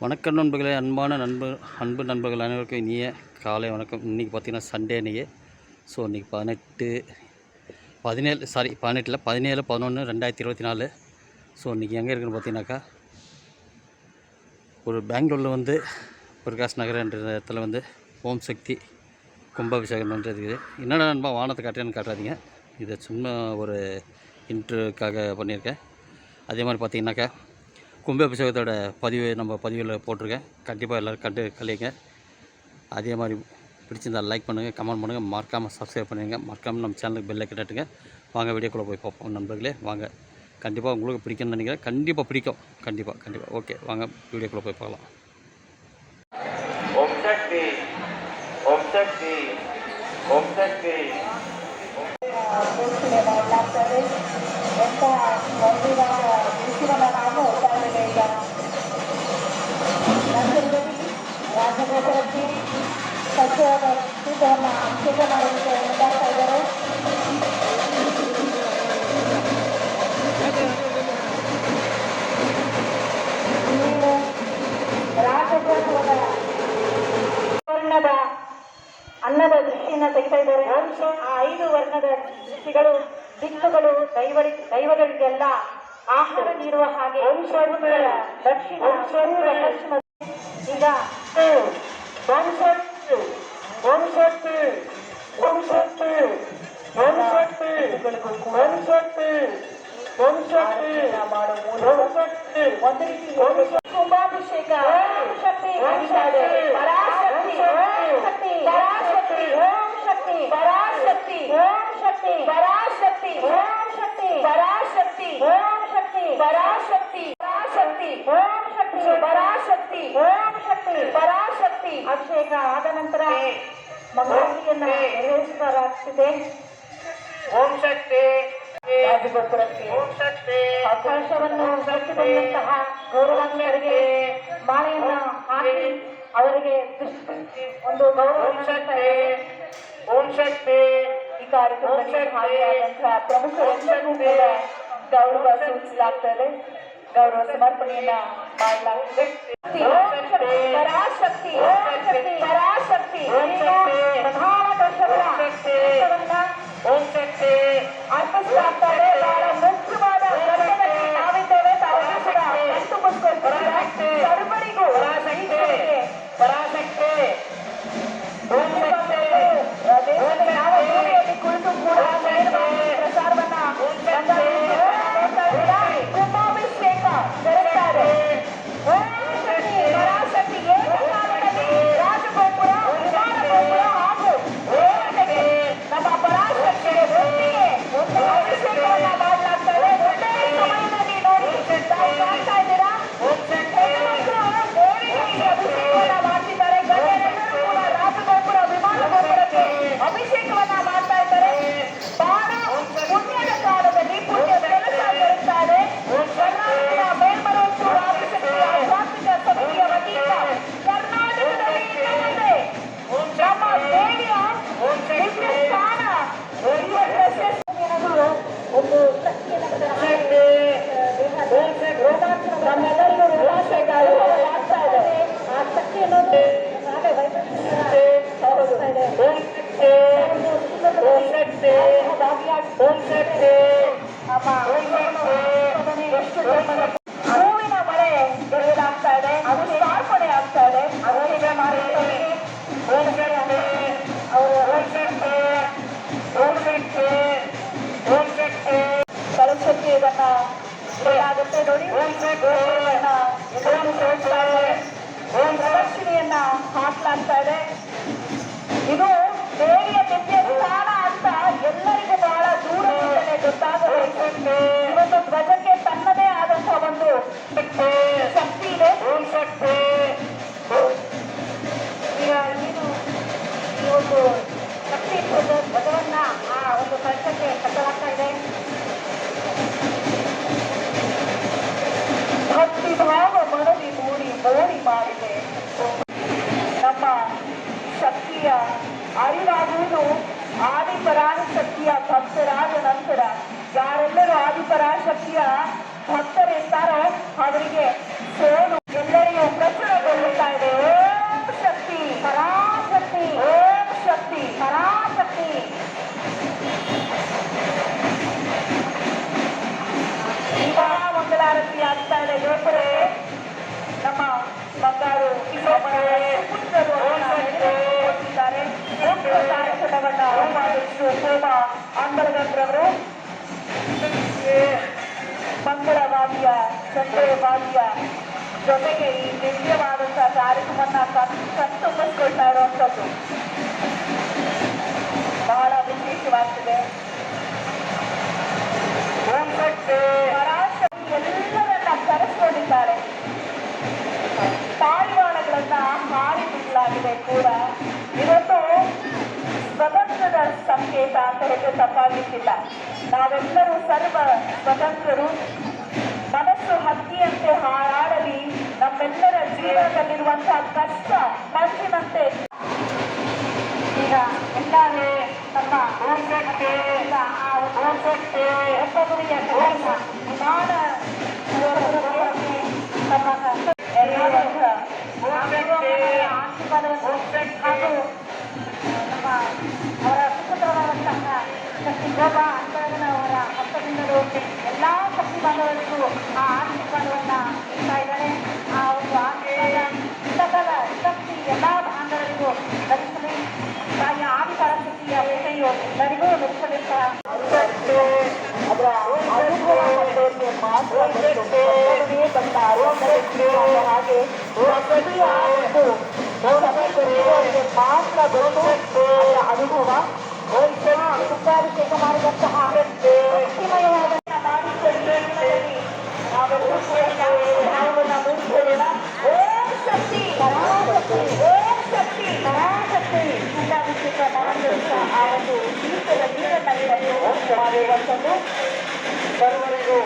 வணக்கம் நண்பர்களே, அன்பான அன்பு நண்பர்கள் அனைவருக்கும் இனிய காலை வணக்கம். இன்றைக்கி பார்த்திங்கன்னா சண்டே அன்றைக்கி. ஸோ இன்றைக்கி 17/11/2024. ஸோ இன்றைக்கி எங்கே இருக்குன்னு பார்த்தீங்கன்னாக்கா, ஒரு பெங்களூரில் வந்து பிரகாஷ் நகர் என்ற இடத்துல வந்து ஓம் சக்தி கும்பாபிஷேகம் இருக்குது. என்னடா நண்பா வானத்தை காட்டுறேன்னு காட்டுறாதீங்க, இதை சும்மா ஒரு இன்ட்ரோக்காக பண்ணியிருக்கேன். அதே மாதிரி பார்த்திங்கனாக்கா கும்பாபிஷேகத்தோட நம்ம பதிவில் போட்டிருக்கேன். கண்டிப்பாக எல்லோரும் கழிங்க. அதே மாதிரி பிடிச்சிருந்தால் லைக் பண்ணுங்கள், கமெண்ட் பண்ணுங்கள், மறக்காமல் சப்ஸ்கிரைப் பண்ணுங்கள். மறக்காமல் நம்ம சேனலுக்கு பெல்லை கட்டுங்க. வாங்க வீடியோக்குள்ளே போய் பார்ப்போம் நண்பர்களே. வாங்க, கண்டிப்பாக உங்களுக்கு பிடிக்கும்னு நினைக்கிறேன். கண்டிப்பாக பிடிக்கும். கண்டிப்பாக ஓகே, வாங்க வீடியோக்குள்ளே போய் பார்க்கலாம். ஓம் சக்தி, ஓம் சக்தி, ஓம் சக்தி. ರಾಜಗೋಪುರಕ್ಕೆ ಸಸ್ಯದ ಪೀಠವನ್ನು ಅಭಿಷೇಕ ಮಾಡೋದಕ್ಕೆ ಮುಂದಾಗ್ತಾ ಇದ್ದಾರೆ. ರಾಜಗೋಪುರದ ವರ್ಣದ ಅನ್ನದ ದೃಷ್ಟಿಯನ್ನು ತೆಗಿತಾ ಇದ್ದಾರೆ. ಆ 5 ವರ್ಣದ ದೃಷ್ಟಿಗಳು ದಿಕ್ಕುಗಳು ದೈವಗಳಿಗೆಲ್ಲ ಆಹಾರ ನೀಡುವ ಹಾಗೆ ದಕ್ಷಿಣ ಪಶ್ಚಿಮ. ಈಗ ಓಂ ಶಕ್ತಿ, ಓಂ ಶಕ್ತಿ, ಓಂ ಶಕ್ತಿ, ಓಂ ಶಕ್ತಿ, ಓಂ ಶಕ್ತಿ, ಓಂ ಶಕ್ತಿ ಮಾಡೋ ಓಂ ಶಕ್ತಿ. ಒಂದು ರೀತಿ ಕುಂಭಾಭಿಷೇಕ ಶಕ್ತಿ ಪರಾಶಕ್ತಿ, ಓಂ ಶಕ್ತಿ ಪರಾಶಕ್ತಿ, ಓಂ ಶಕ್ತಿ ಪರಾಶಕ್ತಿ, ಓಂ ಶಕ್ತಿ ಪರಾಶಕ್ತಿ, ಓಂ ಶಕ್ತಿ ಪರಾಶಕ್ತಿ, ಓಂ ಶಕ್ತಿ ಪರಾಶಕ್ತಿ, ಪರಾಶಕ್ತಿ, ಓಂ ಶಕ್ತಿ ಪರಾಶಕ್ತಿ, ಓಂ ಶಕ್ತಿ ಪರಾಶಕ್ತಿ. ಅಭಿಷೇಕ ಆದ ನಂತರ ಮಂಗಳಾರತಿಯನ್ನು ನೆರವೇರಿಸಲಾಗುತ್ತಿದೆ. ಓಂ ಶಕ್ತಿ, ರಾಜಗೋಪುರಕ್ಕೆ ಓಂ ಶಕ್ತಿ, ಅವಕಾಶವನ್ನು ಬಂದಂತಹ ಗೌರವಾನ್ವಿತರಿಗೆ ಮಾಲೆಯನ್ನು ಹಾಕಿ ಅವರಿಗೆ ಒಂದು ಗೌರವ. ಓಂ ಶಕ್ತಿ. ಈ ಕಾರ್ಯಕ್ರಮದಲ್ಲಿ ಭಾಗಿಯಾದಂತಹ ಪ್ರಮುಖರೆಲ್ಲರಿಗೂ ಕೂಡ ಗೌರವ ಸೂಚಿಸಲಾಗ್ತದೆ, ಗೌರವ ಸಮರ್ಪಣೆಯನ್ನ ಮಾಡಲಾಗಿದೆ. ಪರಾಶಕ್ತಿ, ಪರಾಶಕ್ತಿ ಪ್ರಧಾನ ದೋಷವನ್ನ ಅರ್ಪಿಸಲಾಗ್ತದೆ. ಬಹಳ ಮುಖ್ಯವಾದ ಗರ್ಭದಲ್ಲಿ ನಾವಿದ್ದೇವೆ. ಸರ್ವರಿಗೂ ಪರಾಶಕ್ತಿ, ದೇಶದ ಯಾವ ಮೂಲೆಯಲ್ಲಿ ಕುಳಿತು ಕೂಡ ಪ್ರಸಾರವನ್ನ ಕುಂಭಾಭಿಷೇಕ ಜರುಗುತ್ತಾರೆ. ಪರಾಶಕ್ತಿ ಏಕಕಾಲದಲ್ಲಿ ರಾಜಗೋಪುರ, ವಿಮಾನ ಗೋಪುರ ಹಾಗೂ ನಮ್ಮ ಪರಾಶಕ್ತಿಯ ವೃತ್ತಿಗೆ ಅಭಿಷೇಕವನ್ನ ಮಾಡಲಾಗ್ತದೆ. ಒಂದೇ ಸಮಯದಲ್ಲಿ ನೋಡಿ ತಾವು ಕಾಣ್ತಾ ಇದ್ದೀರಾ, ದೇವಿಗೆ ಅಭಿಷೇಕವನ್ನ ಮಾಡ್ತಿದ್ದಾರೆ. ಗಣ್ಯರೆಲ್ಲರೂ ಕೂಡ ರಾಜಗೋಪುರ, ವಿಮಾನ ಗೋಪುರಕ್ಕೆ ಅಭಿಷೇಕವನ್ನ ಮಾಡ್ತಾ ಇದ್ದಾರೆ. ಬಹಳ ಪುಣ್ಯದ ಕಾಲದಲ್ಲಿ ಪುಣ್ಯ ಕೆಲಸ ಜರುಗ್ತಾ ಇದೆ. ಕರ್ನಾಟಕದ ಮೇಲ್ಮನೂರು ಆದಿಶಕ್ತಿಯ ಆಧ್ಯಾತ್ಮಿಕ ಸಮಿತಿಯ ವತಿಯಿಂದ ಕರ್ನಾಟಕದಲ್ಲಿ ಇನ್ನೊಂದೆ ನಮ್ಮ ದೇವಿಯ ದಿವ್ಯ ಸ್ಥಾನ ಒಂದು ನಮ್ಮೆಲ್ಲರಿಗೂ ರೋಮಾಂಚಕ ಆಗ್ತಾ ಇದೆ. ಆ ಶಕ್ತಿ ಅನ್ನೋದು ಹೂವಿನ ಮಳೆ ಬೆಳೆಯಲಾಗ್ತಾ ಇದೆ, ಅದು ಸಮರ್ಪಣೆ ಆಗ್ತಾ ಇದೆ. ಅದಕ್ಕೆ ಮಾಡಿದ್ದಾರೆ ಸರಸ್ವತಿ ಇದನ್ನ ಆಗುತ್ತೆ ನೋಡಿ. ಪ್ರದಕ್ಷಿಣೆಯನ್ನ ಹಾಕಲಾಗ್ತಾ ಇದೆ. ಇದು ದೇವಿಯ ದಿವ್ಯ ಸ್ಥಾನ ಅಂತ ಎಲ್ಲರಿಗೂ ಬಹಳ ದೂರದಿಂದಲೇ ಗೊತ್ತಾಗಬೇಕು. ಇವತ್ತು ಧ್ವಜಕ್ಕೆ ತನ್ನದೇ ಆದಂತಹ ಒಂದು ಶಕ್ತಿ ಇದೆ. ಈಗ ಏನು ಈ ಒಂದು ಶಕ್ತಿ ಧ್ವಜವನ್ನ ಆ ಒಂದು ಕಳಶಕ್ಕೆ ಕಟ್ಟಲಾಗ್ತಾ ಇದೆ. ಭಕ್ತಿ ಭಾವ ಮನದಿ ಮೂಡಿ ಮಾಡಿದೆ. ನಮ್ಮ ಶಕ್ತಿಯ ಅರಿವಾಗುವುದು ಆದಿಪರಾಶಕ್ತಿಯ ಭಕ್ತರಾದ ನಂತರ. ಯಾರೆಲ್ಲರೂ ಆದಿಪರಾಶಕ್ತಿಯ ಭಕ್ತರಿರ್ತಾರೋ ಅವರಿಗೆ ಸೋಲು ಎಲ್ಲರಿಗೂ ಪ್ರಚುರ ಅವರೇ ಮಂಗಳವಾದ್ಯ ಚಂದ್ರ ವಾದ್ಯ ಜೊತೆಗೆ ಈ ದಿವ್ಯವಾದಂತಹ ಕಾರ್ಯಕ್ರಮವನ್ನ ಕಣ್ತುಂಬಿಸ್ಕೊಳ್ತಾ ಇರುವಂಥದ್ದು ಬಹಳ ವಿಶೇಷವಾಗ್ತದೆ. ಪರಾಶಕ್ತಿ ಎಲ್ಲರನ್ನ ಕರೆಸ್ಕೊಂಡಿದ್ದಾರೆ. ಪಾರಿವಾಳಗಳನ್ನ ಹಾರಿ ಬಿಡಲಾಗಿದೆ ಕೂಡ. ಇದೊಂದು ಸ್ವತಂತ್ರದ ಸಂಕೇತ ಅಂತ ಹೇಳಿದ್ರೆ ತಪ್ಪಾಗಿಲ್ಲ. ನಾವೆಲ್ಲರೂ ಸರ್ವ ಸ್ವತಂತ್ರರು. ಮನಸ್ಸು ಹಕ್ಕಿಯಂತೆ ಹಾರಾಡಲಿ. ನಮ್ಮೆಲ್ಲರ ಜೀವನದಲ್ಲಿರುವಂತಹ ಕಷ್ಟ ಮಂಜಿನಂತೆ ಈಗ ಎಲ್ಲರೂ ತಮ್ಮ ಒಬ್ಬೊಬ್ಬರಿಗೆ ವಿಮಾನ ತಮ್ಮ ಆಶೀರ್ವಾದವನ್ನು ಹಾಗೂ ನಮ್ಮ ಅವರ ಸುಖಕರವಾದಂತಹ ಶಕ್ತಿ ಗೋಪ ಅಂತರಗನ ಅವರ ಹಬ್ಬದಿಂದಲೂ ಎಲ್ಲ ಶಕ್ತಿ ಬಾಂಧವರಿಗೂ ಆ ಆಶೀರ್ವಾದವನ್ನು ನೀಡ್ತಾ ಇದ್ದಾರೆ. ಆ ಒಂದು ಆಶೀರ್ವಾದ ಸಕಲ ಶಕ್ತಿ ಎಲ್ಲ ಬಾಂಧವರಿಗೂ ಲಭಿಸಲಿ. ತಾಯಿಯ ಆದಿಪರ ಶಕ್ತಿಯ ವಿಷಯವು ಎಲ್ಲರಿಗೂ ಲಭಿಸಲಿಲ್ಲ. ಅದರ ಅನುಭವ ಪಡೆಯೋರಿಗೆ ಮಾತ್ರ ಬಂದ ಹಾಗೆ ಒಂದು ಮಾತ್ರ ಬಂದು ಅನುಭವ ಸುತ್ತಾಭಿಷೇಕ ಮಾಡಿದಂತಹ ಭಕ್ತಿಮಯವಾದ ಮಾಡಿಕೊಳ್ಳಿ. ನಾವೆಲ್ಲರೂ ಭಾವವನ್ನು ಮೂಡಿಕೊಳ್ಳೋಣ. ಓಂ ಶಕ್ತಿ ಪರಾಶಕ್ತಿ, ಓಂ ಶಕ್ತಿ ಪರಾಶಕ್ತಿ. ಸುತ್ತಾಭಿಷೇಕ ಮಾಡಿದಂತಹ ಆ ಒಂದು ದೀಪದ ನೀರನ್ನು ಮಾಡುವಂಥದ್ದು ಸರ್ವರಿಗೂ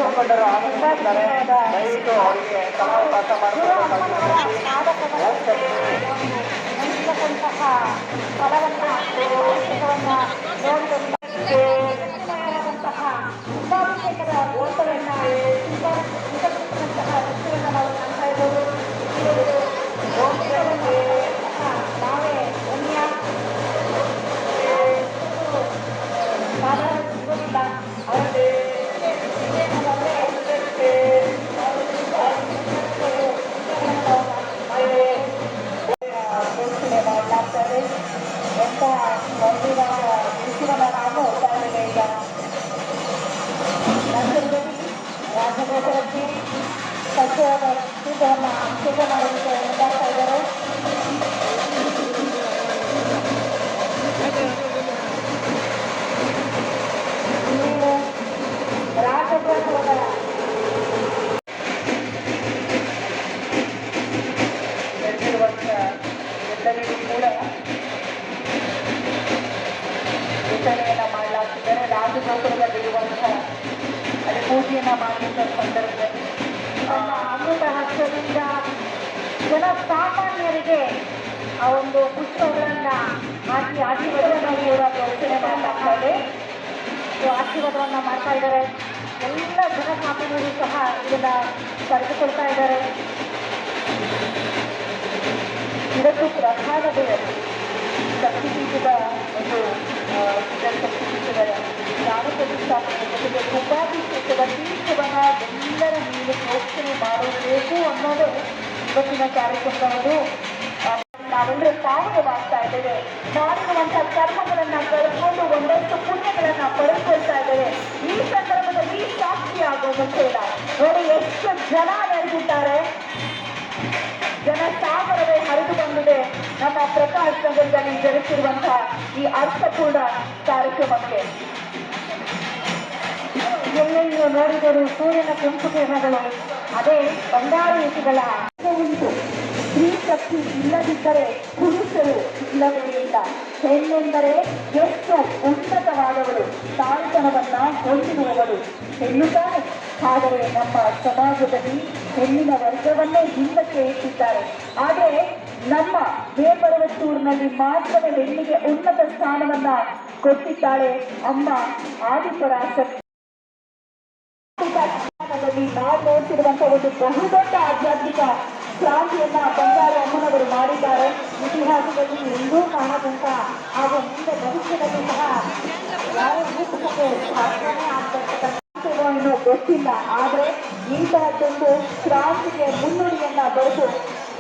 ಮುಖಂಡರು ಆಗಮಿಸಿದ್ದಾರೆ. ದಯವಿಟ್ಟು ಅವರಿಗೆ ಸಮಾವೇಶ ಅಭಿಷೇಕದ ಓಟವನ್ನು ನಾವು ಕಾಣ್ತಾ ಇದ್ದೇವೆ. ನಾವೇ ಪುಣ್ಯ ಸಾಧಾರಣ ಸಿಗೋದಿಲ್ಲ. ಅವರಿಗೆ ಘೋಷಣೆ ಮಾಡಲಾಗ್ತದೆ. ಎಂಥ ಒಂದಿನ ವಿಷಯವನ್ನು ನಾವು ನೋಡ್ತಾ ಇದ್ದೇವೆ. ಈಗ ನಂತರದಲ್ಲಿ ರಾಜಗೋಪುರಕ್ಕೆ ಸಸ್ಯದ ಪೂಜೆಯನ್ನು ಅಭಿಷೇಕ ಮಾಡೋದಕ್ಕೆ ಮುಂದಾಗ್ತಾ ಇದ್ದಾರೆ. ನೀವು ರಾಜಗೋಪುರದ ಎಲ್ಲರಿಗೂ ಕೂಡ ವಿತರಣೆಯನ್ನು ಮಾಡಲಾಗ್ತಿದ್ದಾರೆ. ರಾಜಗೋಪುರದಲ್ಲಿರುವಂತಹ ಅಲ್ಲಿ ಪೂಜೆಯನ್ನು ಮಾಡುವಂಥ ಸಂದರ್ಭದಲ್ಲಿ ಅಮೃತ ಹಸ್ತದಿಂದ ಜನಸಾಮಾನ್ಯರಿಗೆ ಆ ಒಂದು ಪುಷ್ಪಗಳನ್ನು ಹಾಕಿ ಆಶೀರ್ವಾದವನ್ನು ಕೂಡ ಘೋಷಣೆ ಮಾಡಲಾಗ್ತದೆ. ಆಶೀರ್ವಾದವನ್ನು ಮಾಡ್ತಾ ಇದ್ದಾರೆ. ಎಲ್ಲ ಜನಸಾಮಾನ್ಯರು ಸಹ ಇದನ್ನು ಪಡೆದುಕೊಳ್ತಾ ಇದ್ದಾರೆ. ಇದಕ್ಕೂ ಪ್ರಧಾನವೇ ಶಕ್ತಿಪೀಠದ ಒಂದು ಶಕ್ತಿಪೀಠದ ಜ್ಞಾನ ಪ್ರತಿಷ್ಠಾಪನೆ ಜೊತೆಗೆ ಕುಂಭಾಭಿಷೇಕದ ತೀರ್ಥವನ್ನು ಎಲ್ಲರ ಮೇಲೆ ಘೋಷಣೆ ಮಾಡಬೇಕು ಅನ್ನೋದೇ ಇವತ್ತಿನ ಕಾರ್ಯಕ್ರಮವನ್ನು ನಾವೆಲ್ಲರೂ ಪಾವನವಾಗ್ತಾ ಇದ್ದೇವೆ. ಮಾಡಿರುವಂಥ ಕರ್ಮಗಳನ್ನು ಕಳ್ಕೊಂಡು ಒಂದಷ್ಟು ಪುಣ್ಯಗಳನ್ನು ಪಡೆದುಕೊಳ್ತಾ ಇದ್ದೇವೆ. ಈ ಸಂದರ್ಭದಲ್ಲಿ ಸಾಕ್ಷಿಯಾಗುವ ಮುಖೇನ ನೋಡಿ ಎಷ್ಟು ಜನ ನೆರೆದಿದ್ದಾರೆ. ಜನಸಾಗರವೇ ಹರಿದು ಬಂದಿದೆ ನಮ್ಮ ಪ್ರಕಾಶ್ ನಗರದಲ್ಲಿ ಜರುಗಿಸಿರುವಂತಹ ಈ ಅರ್ಥಪೂರ್ಣ ಕಾರ್ಯಕ್ರಮಕ್ಕೆ. ಎಲ್ಲೆಲ್ಲೂ ನೋಡಿದರೂ ಸೂರ್ಯನ ಕೆಂಪು ಕಿರಣಗಳು, ಅದೇ ಬಂಗಾರು ಯುತಿಗಳ ಉಂಟು. ಸ್ತ್ರೀ ಶಕ್ತಿ ಇಲ್ಲದಿದ್ದರೆ ಪುರುಷರು ಇಲ್ಲವೇ ಇಲ್ಲ. ಹೆಣ್ಣೆಂದರೆ ಎಷ್ಟು ಉನ್ನತವಾದವಳು, ತಾಳ್ತನವನ್ನ ಹೊಂದಿರುವವಳು ಹೆಣ್ಣು ತಾನೆ. ಆದರೆ ನಮ್ಮ ಸಮಾಜದಲ್ಲಿ ಹೆಣ್ಣಿನ ವರ್ಗವನ್ನೇ ಹಿಂದಕ್ಕೆ ಇಟ್ಟಿದ್ದಾರೆ. ಆದರೆ ನಮ್ಮ ಮೇಲ್ಪರವತ್ತೂರಿನಲ್ಲಿ ಮಾತ್ರವೇ ಹೆಣ್ಣಿಗೆ ಉನ್ನತ ಸ್ಥಾನವನ್ನ ಕೊಟ್ಟಿದ್ದಾಳೆ ಅಮ್ಮ ಆದಿಪರಾಶಕ್ತಿ. ನಾವು ನೋಡ್ತಿರುವಂತಹ ಒಂದು ಬಹುದೊಡ್ಡ ಆಧ್ಯಾತ್ಮಿಕ ಕ್ರಾಂತಿಯನ್ನ ಬಂಗಾರ ಅಮ್ಮನವರು ಮಾಡಿದ್ದಾರೆ. ಇತಿಹಾಸದಲ್ಲಿ ಎಂದೂ ಕಾಣದಂತ ಹಾಗೂ ಮುಂದೆ ಭವಿಷ್ಯದಲ್ಲಿ ಸಹ ಯಾವ ರೂಪಕ್ಕೆ ಸಾಧನೆ ಆಗ್ತಕ್ಕಂಥ ಗೊತ್ತಿಲ್ಲ. ಆದರೆ ಇಂತಹದ್ದೊಂದು ಕ್ರಾಂತಿಗೆ ಮುನ್ನುಡಿಯನ್ನ ಬರೆದು